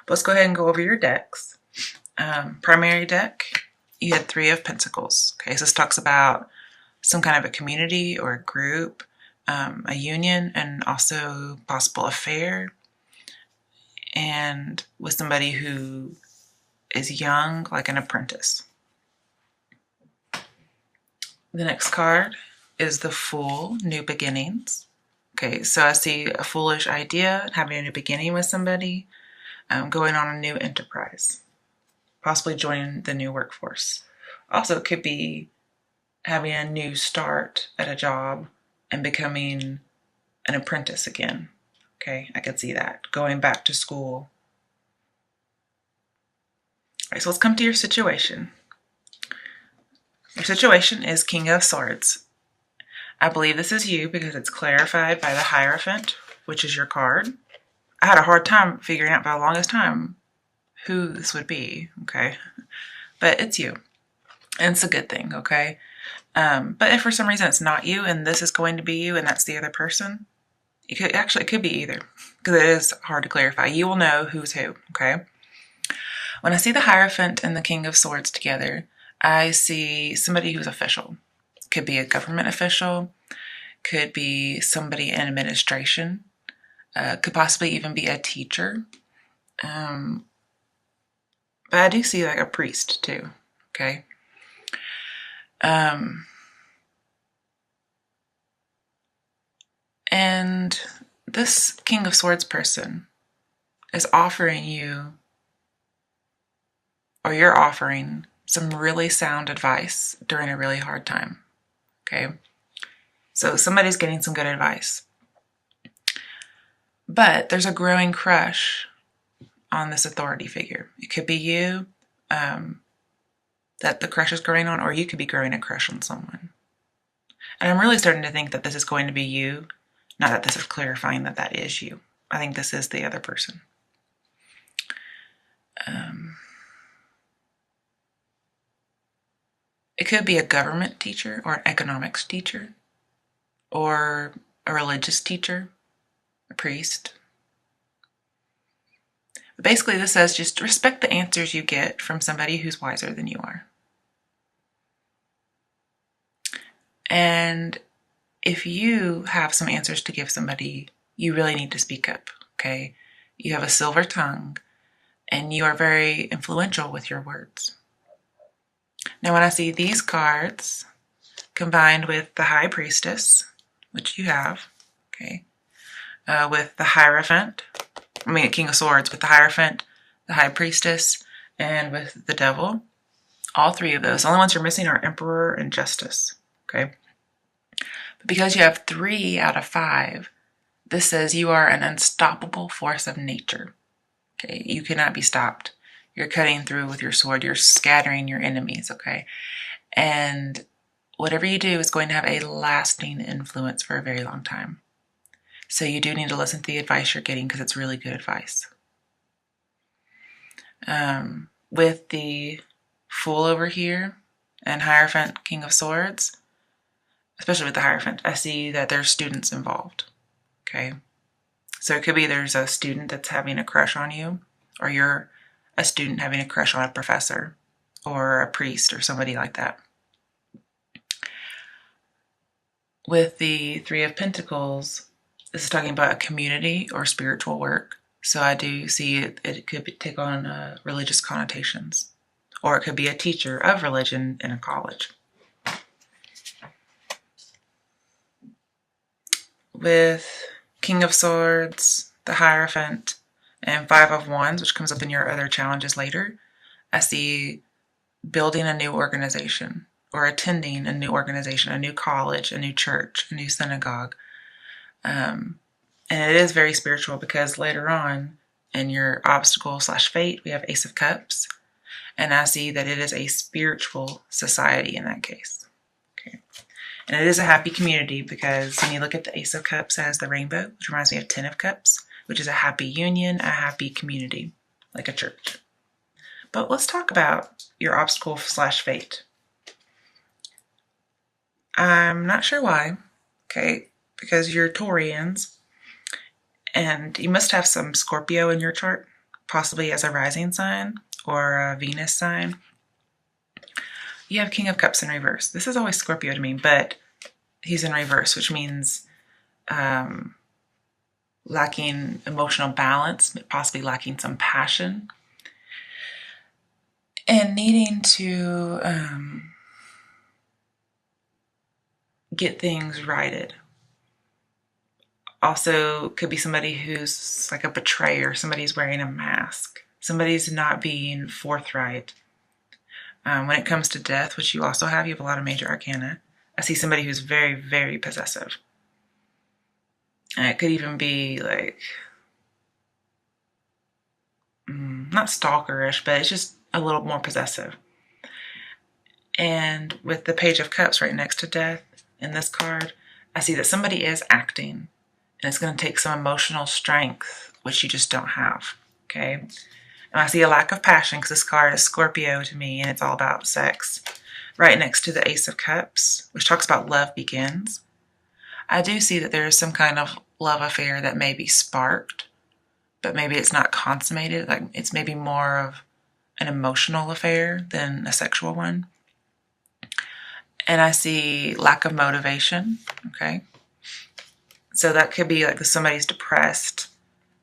Let's go ahead and go over your decks. Primary deck, you had Three of Pentacles. Okay, so this talks about some kind of a community or a group, a union, and also possible affair, and with somebody who is young, like an apprentice. The next card is the Fool, New Beginnings. Okay, so I see a foolish idea, having a new beginning with somebody, going on a new enterprise, possibly joining the new workforce. Also, it could be having a new start at a job and becoming an apprentice again. Okay, I could see that. Going back to school. All right, so let's come to your situation. Your situation is King of Swords. I believe this is you because it's clarified by the Hierophant, which is your card. I had a hard time figuring out for the longest time who this would be, okay? But it's you. And it's a good thing, okay? But if for some reason it's not you and this is going to be you and that's the other person, it could be either, because it is hard to clarify. You will know who's who, okay? When I see the Hierophant and the King of Swords together, I see somebody who's official. Could be a government official, could be somebody in administration, could possibly even be a teacher. But I do see like a priest too, okay? And this King of Swords person is offering you, or you're offering, some really sound advice during a really hard time, okay? So somebody's getting some good advice. But there's a growing crush on this authority figure. It could be you that the crush is growing on, or you could be growing a crush on someone. And I'm really starting to think that this is going to be you, not that this is clarifying that that is you. I think this is the other person. It could be a government teacher or an economics teacher or a religious teacher, a priest. But basically this says just respect the answers you get from somebody who's wiser than you are. And if you have some answers to give somebody, you really need to speak up, okay? You have a silver tongue and you are very influential with your words. Now when I see these cards combined with the High Priestess, which you have, okay, with the Hierophant, King of Swords, with the Hierophant, the High Priestess, and with the Devil, all three of those. The only ones you're missing are Emperor and Justice, okay? But because you have 3 out of 5, this says you are an unstoppable force of nature, okay? You cannot be stopped. You're cutting through with your sword. You're scattering your enemies, okay? And whatever you do is going to have a lasting influence for a very long time. So you do need to listen to the advice you're getting because it's really good advice. With the Fool over here and Hierophant, King of Swords, especially with the Hierophant, I see that there's students involved, okay? So it could be there's a student that's having a crush on you, or you're a student having a crush on a professor or a priest or somebody like that. With the Three of Pentacles, this is talking about a community or spiritual work. So I do see it could take on religious connotations, or it could be a teacher of religion in a college. With King of Swords, the Hierophant, and 5 of Wands, which comes up in your other challenges later, I see building a new organization or attending a new organization, a new college, a new church, a new synagogue. And it is very spiritual because later on in your obstacle/fate, we have Ace of Cups. And I see that it is a spiritual society in that case. Okay. And it is a happy community because when you look at the Ace of Cups as the rainbow, which reminds me of 10 of Cups, which is a happy union, a happy community, like a church. But let's talk about your obstacle/fate. I'm not sure why, okay, because you're Taurians, and you must have some Scorpio in your chart, possibly as a rising sign or a Venus sign. You have King of Cups in reverse. This is always Scorpio to me, but he's in reverse, which means lacking emotional balance, possibly lacking some passion, and needing to get things righted. Also, could be somebody who's like a betrayer. Somebody's wearing a mask. Somebody's not being forthright. When it comes to death, which you also have, you have a lot of major arcana. I see somebody who's very, very possessive. And it could even be like, not stalkerish, but it's just a little more possessive. And with the Page of Cups right next to death in this card, I see that somebody is acting. And it's going to take some emotional strength, which you just don't have, okay? And I see a lack of passion because this card is Scorpio to me, and it's all about sex. Right next to the Ace of Cups, which talks about love begins. I do see that there is some kind of love affair that may be sparked, but maybe it's not consummated. Like it's maybe more of an emotional affair than a sexual one. And I see lack of motivation, okay? So that could be like somebody's depressed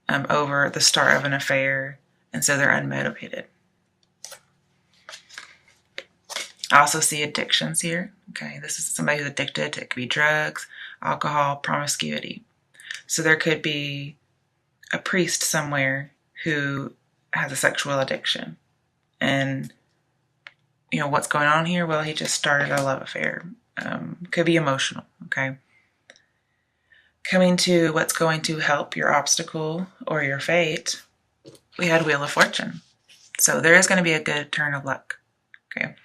over the start of an affair, and so they're unmotivated. I also see addictions here. Okay, this is somebody who's addicted. It could be drugs, alcohol, promiscuity. So there could be a priest somewhere who has a sexual addiction. And, you know, what's going on here? Well, he just started a love affair. Could be emotional, okay? Coming to what's going to help your obstacle or your fate, we had Wheel of Fortune. So there is going to be a good turn of luck, okay?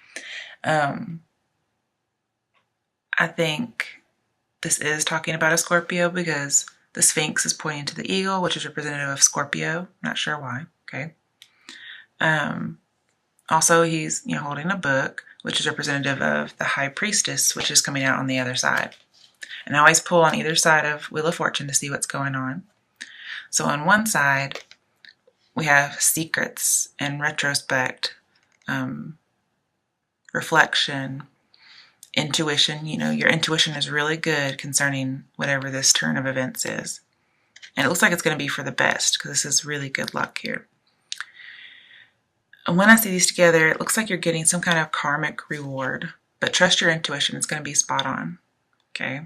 I think this is talking about a Scorpio because the Sphinx is pointing to the eagle, which is representative of Scorpio. Not sure why, okay? Also, he's holding a book, which is representative of the High Priestess, which is coming out on the other side. And I always pull on either side of Wheel of Fortune to see what's going on. So on one side, we have secrets and retrospect, reflection, intuition. You know, your intuition is really good concerning whatever this turn of events is. And it looks like it's going to be for the best because this is really good luck here. And when I see these together, it looks like you're getting some kind of karmic reward. But trust your intuition. It's going to be spot on. Okay.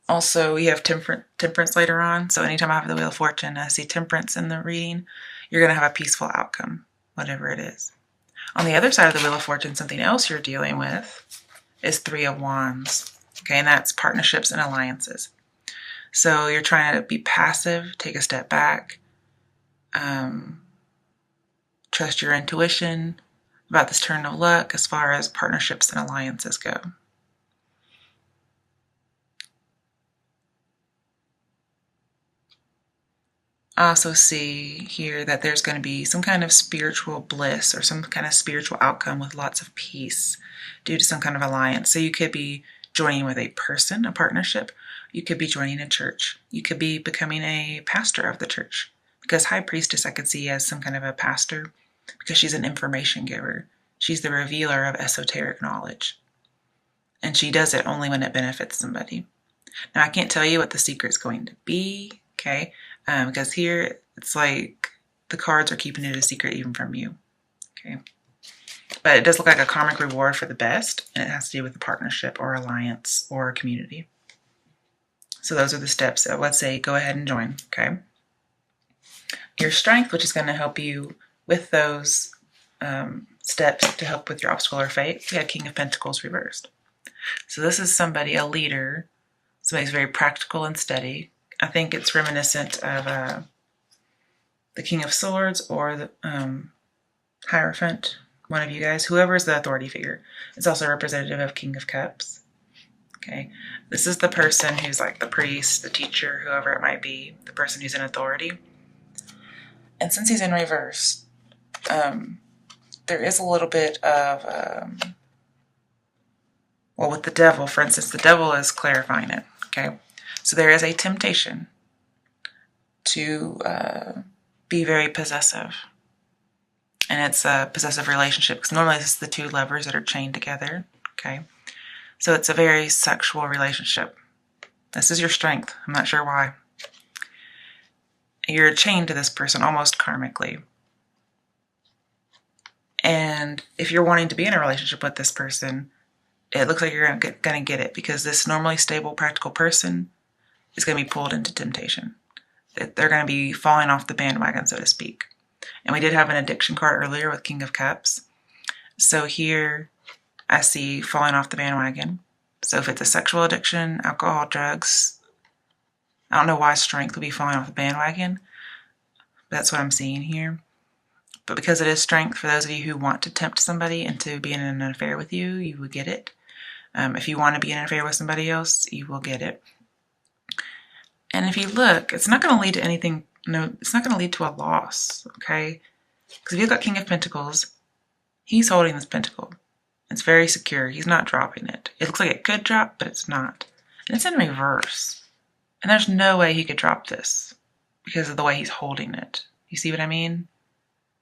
Also, we have temperance later on. So anytime I have the Wheel of Fortune, I see temperance in the reading, you're going to have a peaceful outcome, whatever it is. On the other side of the Wheel of Fortune, something else you're dealing with is Three of Wands. Okay, and that's partnerships and alliances. So you're trying to be passive, take a step back, trust your intuition about this turn of luck as far as partnerships and alliances go. I also see here that there's going to be some kind of spiritual bliss or some kind of spiritual outcome with lots of peace due to some kind of alliance. So you could be joining with a person, a partnership. You could be joining a church. You could be becoming a pastor of the church. Because High Priestess I could see as some kind of a pastor because she's an information giver. She's the revealer of esoteric knowledge. And she does it only when it benefits somebody. Now, I can't tell you what the secret's going to be, okay? Because here, it's like the cards are keeping it a secret even from you, okay? But it does look like a karmic reward for the best, and it has to do with a partnership or alliance or a community. So those are the steps. So let's say go ahead and join, okay? Your strength, which is going to help you with those steps to help with your obstacle or fate, we had King of Pentacles reversed. So this is somebody, a leader, somebody who's very practical and steady. I think it's reminiscent of the King of Swords or the Hierophant, one of you guys, whoever is the authority figure. It's also representative of King of Cups. Okay, this is the person who's like the priest, the teacher, whoever it might be, the person who's in authority. And since he's in reverse, there is a little bit of, well, with the devil, for instance, the devil is clarifying it, okay? So there is a temptation to be very possessive. And it's a possessive relationship because normally this is the two lovers that are chained together. Okay. So it's a very sexual relationship. This is your strength. I'm not sure why. You're chained to this person almost karmically. And if you're wanting to be in a relationship with this person, it looks like you're going to get it because this normally stable, practical person is going to be pulled into temptation. They're going to be falling off the bandwagon, so to speak. And we did have an addiction card earlier with King of Cups. So here I see falling off the bandwagon. So if it's a sexual addiction, alcohol, drugs, I don't know why strength would be falling off the bandwagon. That's what I'm seeing here. But because it is strength, for those of you who want to tempt somebody into being in an affair with you, you will get it. If you want to be in an affair with somebody else, you will get it. And if you look, it's not going to lead to anything. No, it's not going to lead to a loss, okay? Because if you've got King of Pentacles, he's holding this pentacle. It's very secure. He's not dropping it. It looks like it could drop, but it's not. And it's in reverse. And there's no way he could drop this because of the way he's holding it. You see what I mean?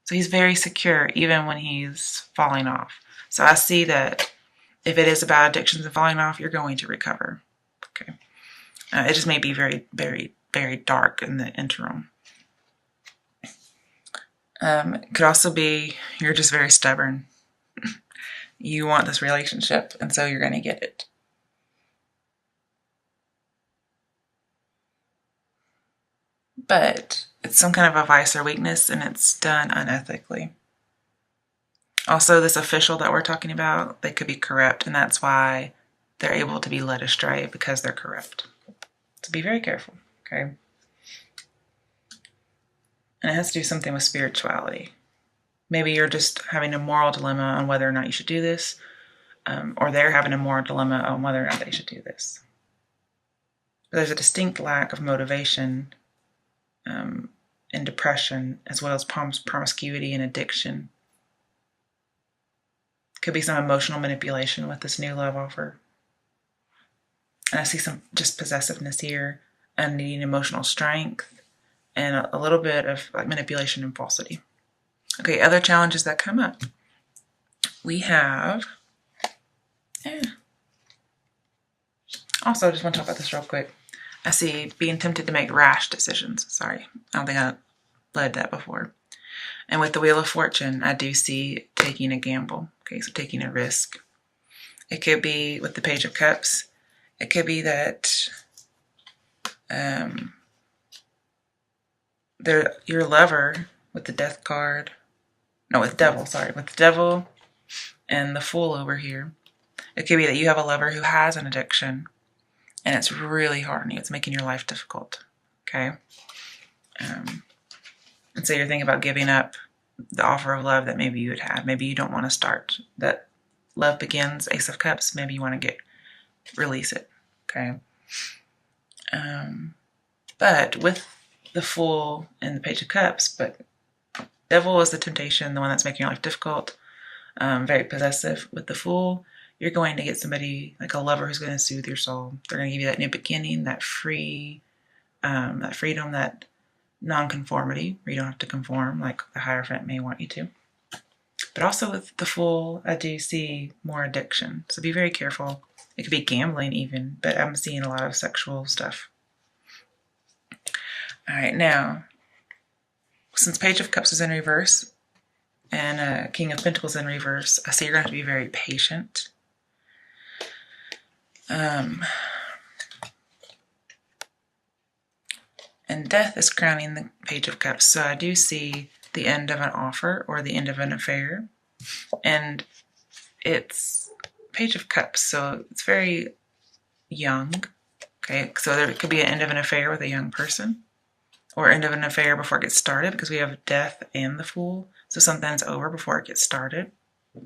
So he's very secure even when he's falling off. So I see that if it is about addictions and falling off, you're going to recover. Okay. It just may be very, very, very dark in the interim. It could also be you're just very stubborn. You want this relationship, and so you're going to get it. But it's some kind of a vice or weakness, and it's done unethically. Also, this official that we're talking about, they could be corrupt, and that's why they're able to be led astray, because they're corrupt. So be very careful, okay? And it has to do something with spirituality. Maybe you're just having a moral dilemma on whether or not you should do this, or they're having a moral dilemma on whether or not they should do this. But there's a distinct lack of motivation in depression, as well as promiscuity and addiction. Could be some emotional manipulation with this new love offer. And I see some just possessiveness here and needing emotional strength and a little bit of like manipulation and falsity. Okay, other challenges that come up. We have, also I just want to talk about this real quick. I see being tempted to make rash decisions. Sorry, I don't think I led that before. And with the Wheel of Fortune, I do see taking a gamble. Okay, so taking a risk. It could be with the Page of Cups. It could be that your lover with the Death card, no, with Devil, sorry, with the Devil and the Fool over here. It could be that you have a lover who has an addiction and it's really hard on you. It's making your life difficult, okay? And so you're thinking about giving up the offer of love that maybe you had had. Maybe you don't want to start. That love begins, Ace of Cups. Maybe you want to release it, okay? But with the Fool and the Page of Cups, but Devil is the temptation, the one that's making your life difficult, very possessive. With the Fool, you're going to get somebody like a lover who's going to soothe your soul. They're going to give you that new beginning, that freedom, that non-conformity, where you don't have to conform like the Hierophant may want you to. But also with the Fool, I do see more addiction. So be very careful. It could be gambling even, but I'm seeing a lot of sexual stuff. All right, now, since Page of Cups is in reverse and King of Pentacles in reverse, I see you're going to have to be very patient. And Death is crowning the Page of Cups. So I do see the end of an offer or the end of an affair. And it's Page of Cups, so it's very young. Okay, so there could be an end of an affair with a young person, or end of an affair before it gets started, because we have Death and the Fool. So something's over before it gets started. And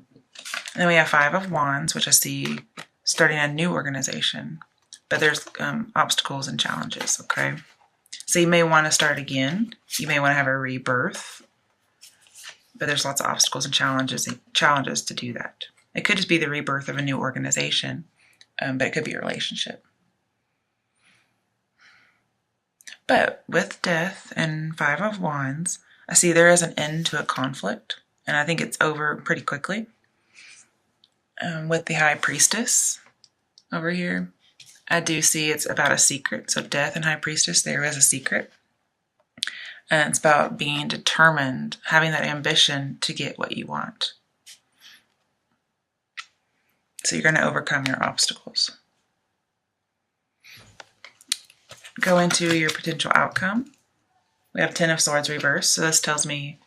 then we have Five of Wands, which I see starting a new organization. But there's obstacles and challenges, okay? So you may want to start again. You may want to have a rebirth. But there's lots of obstacles and challenges to do that. It could just be the rebirth of a new organization, but it could be a relationship. But with Death and Five of Wands, I see there is an end to a conflict, and I think it's over pretty quickly. With the High Priestess over here, I do see it's about a secret. So Death and High Priestess, there is a secret. And it's about being determined, having that ambition to get what you want. So you're going to overcome your obstacles. Go into your potential outcome. We have Ten of Swords reversed. So this tells me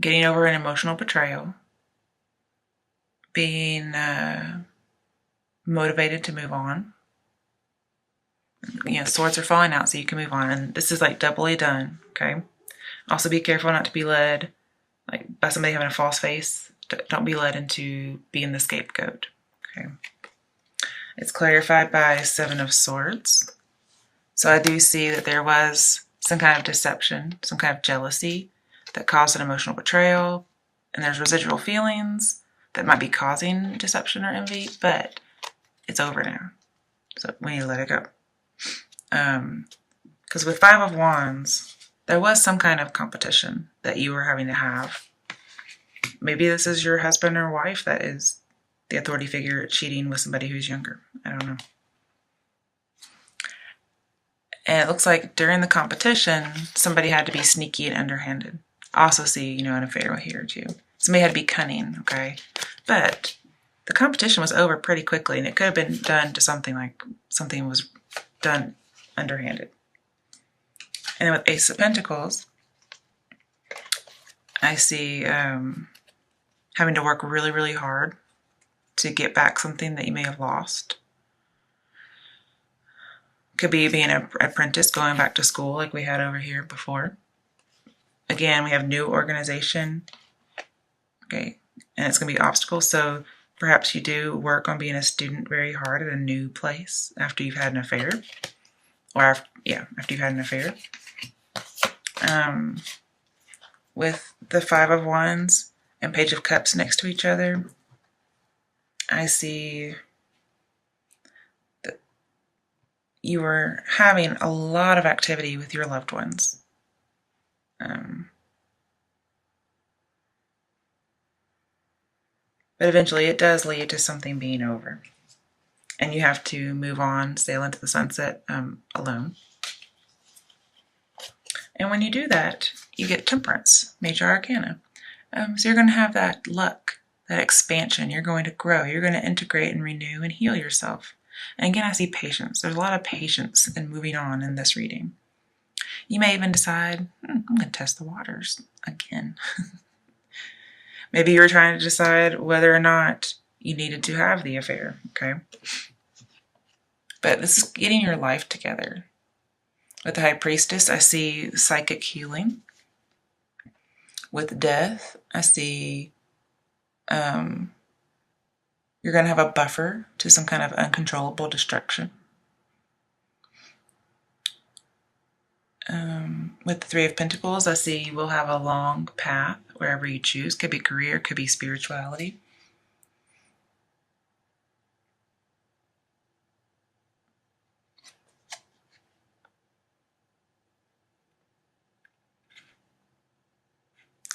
getting over an emotional betrayal, being motivated to move on. Swords are falling out so you can move on. And this is like doubly done, okay? Also be careful not to be led by somebody having a false face. Don't be led into being the scapegoat, okay? It's clarified by Seven of Swords. So I do see that there was some kind of deception, some kind of jealousy that caused an emotional betrayal. And there's residual feelings that might be causing deception or envy, but it's over now. So we need to let it go. Because with Five of Wands, there was some kind of competition that you were having to have. Maybe this is your husband or wife that is the authority figure cheating with somebody who's younger. I don't know. And it looks like during the competition, somebody had to be sneaky and underhanded. I also see, an affair here too. Somebody had to be cunning, okay? But the competition was over pretty quickly, and it could have been done to something was done underhanded. And then with Ace of Pentacles, I see having to work really, really hard to get back something that you may have lost. Could be being an apprentice, going back to school like we had over here before. Again, we have new organization. Okay, and it's going to be obstacles. So perhaps you do work on being a student very hard at a new place after you've had an affair. After you've had an affair. With the Five of Wands and Page of Cups next to each other, I see that you were having a lot of activity with your loved ones. But eventually it does lead to something being over. And you have to move on, sail into the sunset alone. And when you do that, you get Temperance, Major Arcana. So you're going to have that luck, that expansion. You're going to grow. You're going to integrate and renew and heal yourself. And again, I see patience. There's a lot of patience in moving on in this reading. You may even decide, I'm going to test the waters again. Maybe you were trying to decide whether or not you needed to have the affair, okay? But this is getting your life together. With the High Priestess, I see psychic healing. With Death, I see you're going to have a buffer to some kind of uncontrollable destruction. With the Three of Pentacles, I see you will have a long path wherever you choose. Could be career, could be spirituality.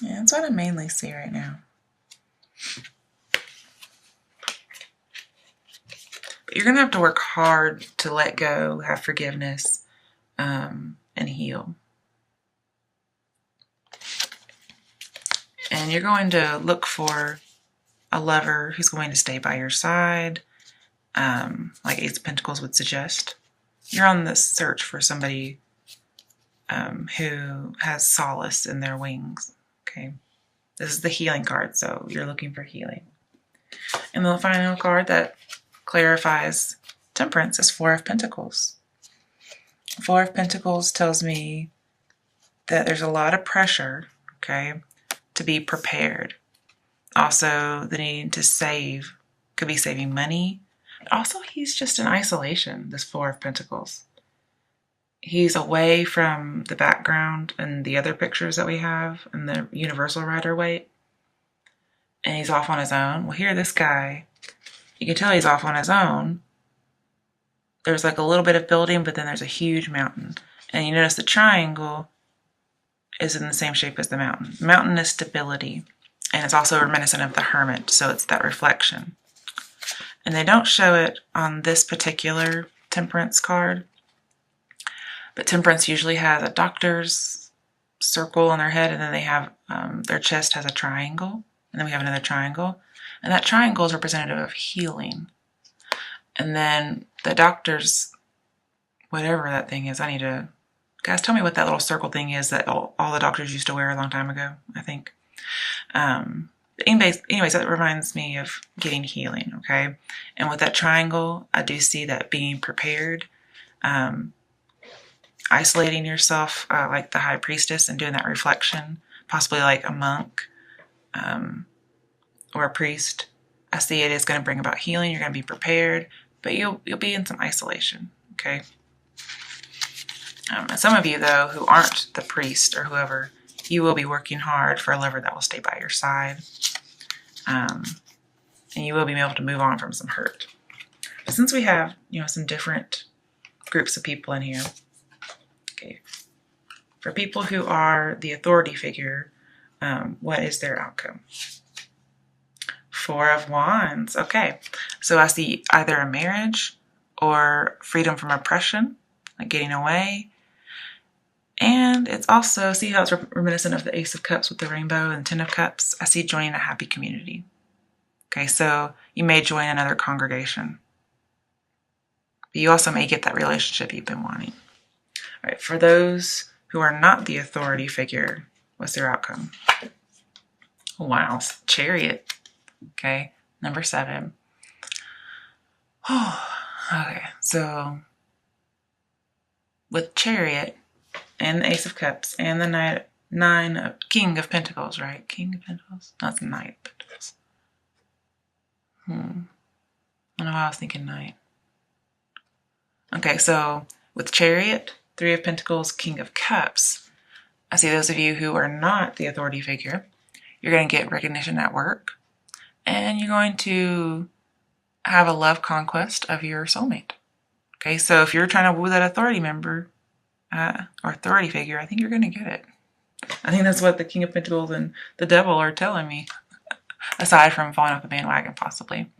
Yeah, that's what I mainly see right now. But you're going to have to work hard to let go, have forgiveness, and heal. And you're going to look for a lover who's going to stay by your side, like Ace of Pentacles would suggest. You're on the search for somebody who has solace in their wings. Okay, this is the healing card, so you're looking for healing. And the final card that clarifies Temperance is Four of Pentacles. Four of Pentacles tells me that there's a lot of pressure, okay, to be prepared. Also, the need to save, could be saving money. But also, he's just in isolation, this Four of Pentacles. He's away from the background and the other pictures that we have and the Universal Rider-Waite. And he's off on his own. Well, here, this guy, you can tell he's off on his own. there's like a little bit of building, but then there's a huge mountain. And you notice the triangle is in the same shape as the mountain. The mountain is stability, and it's also reminiscent of the hermit, so it's that reflection. And they don't show it on this particular temperance card, but temperance usually has a doctor's circle on their head, and then they have their chest has a triangle, and then we have another triangle, and that triangle is representative of healing. And then the doctor's, whatever that thing is, I need to, guys, tell me what that little circle thing is that all the doctors used to wear a long time ago, I think. Anyways, that reminds me of getting healing, okay? And with that triangle, I do see that being prepared, isolating yourself like the high priestess and doing that reflection, possibly like a monk or a priest. I see it is going to bring about healing. You're going to be prepared, but you'll be in some isolation, okay? And some of you, though, who aren't the priest or whoever, you will be working hard for a lover that will stay by your side. And you will be able to move on from some hurt. But since we have, some different groups of people in here, okay, for people who are the authority figure, what is their outcome? 4 of Wands. Okay, so I see either a marriage or freedom from oppression, like getting away. And it's also, see how it's reminiscent of the Ace of Cups with the rainbow and 10 of Cups? I see joining a happy community. Okay, so you may join another congregation. But you also may get that relationship you've been wanting. All right, for those who are not the authority figure, what's their outcome? Wow, Chariot. Okay, number 7. Oh, okay, so with Chariot and the Ace of Cups and the King of Pentacles, right? King of Pentacles? That's the Knight of Pentacles. I don't know why I was thinking Knight. Okay, so with Chariot, 3 of Pentacles, King of Cups, I see those of you who are not the authority figure, you're going to get recognition at work, and you're going to have a love conquest of your soulmate. Okay, so if you're trying to woo that authority member or authority figure, I think you're going to get it. I think that's what the King of Pentacles and the Devil are telling me, aside from falling off the bandwagon, possibly.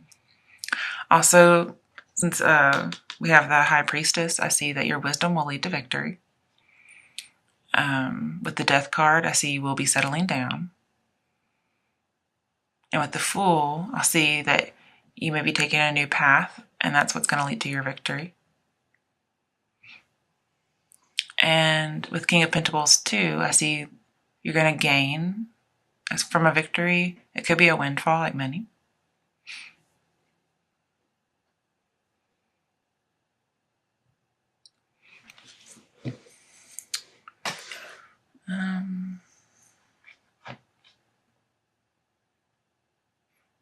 Also, since we have the High Priestess, I see that your wisdom will lead to victory. With the Death card, I see you will be settling down. And with the Fool, I'll see that you may be taking a new path, and that's what's going to lead to your victory. And with King of Pentacles too, I see you're going to gain from a victory. It could be a windfall, like many.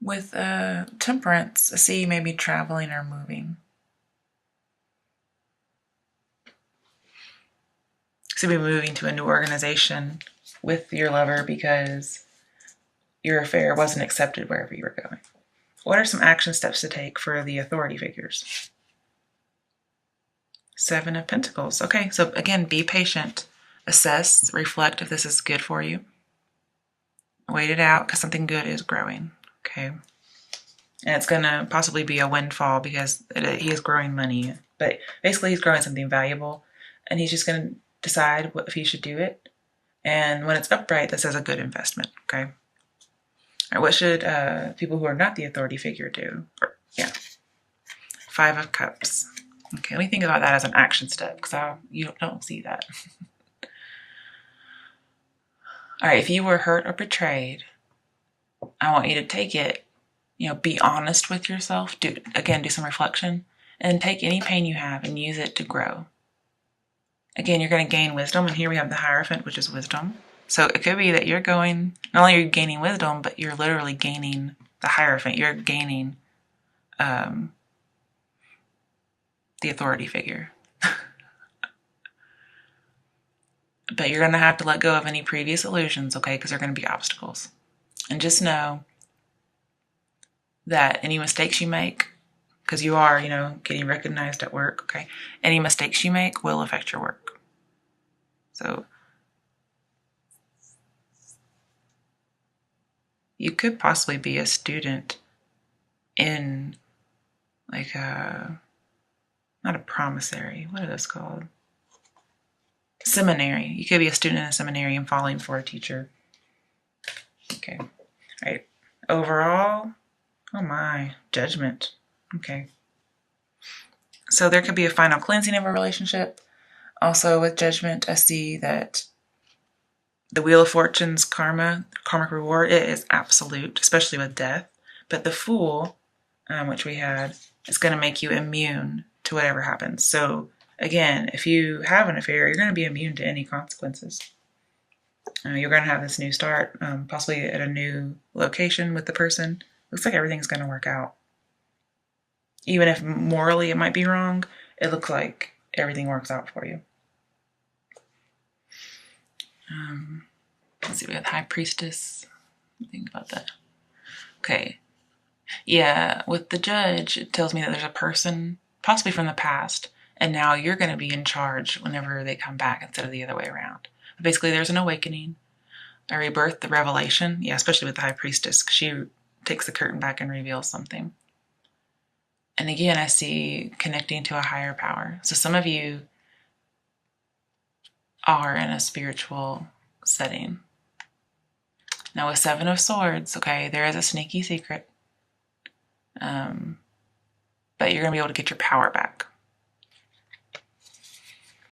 With Temperance, I see you may be traveling or moving. So you'll be moving to a new organization with your lover because your affair wasn't accepted wherever you were going. What are some action steps to take for the authority figures? 7 of Pentacles. Okay, so again, be patient. Assess, reflect if this is good for you. Wait it out because something good is growing. Okay. And it's going to possibly be a windfall because he is growing money. But basically he's growing something valuable. And he's just going to decide if he should do it. And when it's upright, this is a good investment. Okay. All right, what should people who are not the authority figure do? 5 of Cups. Okay, let me think about that as an action step because you don't see that. All right, if you were hurt or betrayed, I want you to take it, be honest with yourself. Do some reflection and take any pain you have and use it to grow. Again, you're going to gain wisdom. And here we have the Hierophant, which is wisdom. So it could be that not only are you gaining wisdom, but you're literally gaining the Hierophant. You're gaining the authority figure. But you're going to have to let go of any previous illusions, okay? Because they're going to be obstacles. And just know that any mistakes you make, because you are, getting recognized at work, okay? Any mistakes you make will affect your work. So you could possibly be a student in like not a promissory, what are those called? Seminary. You could be a student in a seminary and falling for a teacher. Okay. All right. Overall, oh my, judgment. Okay. So there could be a final cleansing of a relationship. Also with judgment, I see that the Wheel of Fortune's karmic reward, it is absolute, especially with death. But the Fool, which we had, is going to make you immune to whatever happens. So again, if you have an affair, you're going to be immune to any consequences. You're going to have this new start, possibly at a new location with the person. Looks like everything's going to work out. Even if morally it might be wrong, it looks like everything works out for you. Let's see, we have the High Priestess. Think about that. Okay. Yeah, with the Judge, it tells me that there's a person, possibly from the past, and now you're going to be in charge whenever they come back instead of the other way around. But basically, there's an awakening, a rebirth, the revelation. Yeah, especially with the High Priestess, because she takes the curtain back and reveals something. And again, I see connecting to a higher power. So some of you are in a spiritual setting. Now with Seven of Swords, okay, there is a sneaky secret. But you're going to be able to get your power back.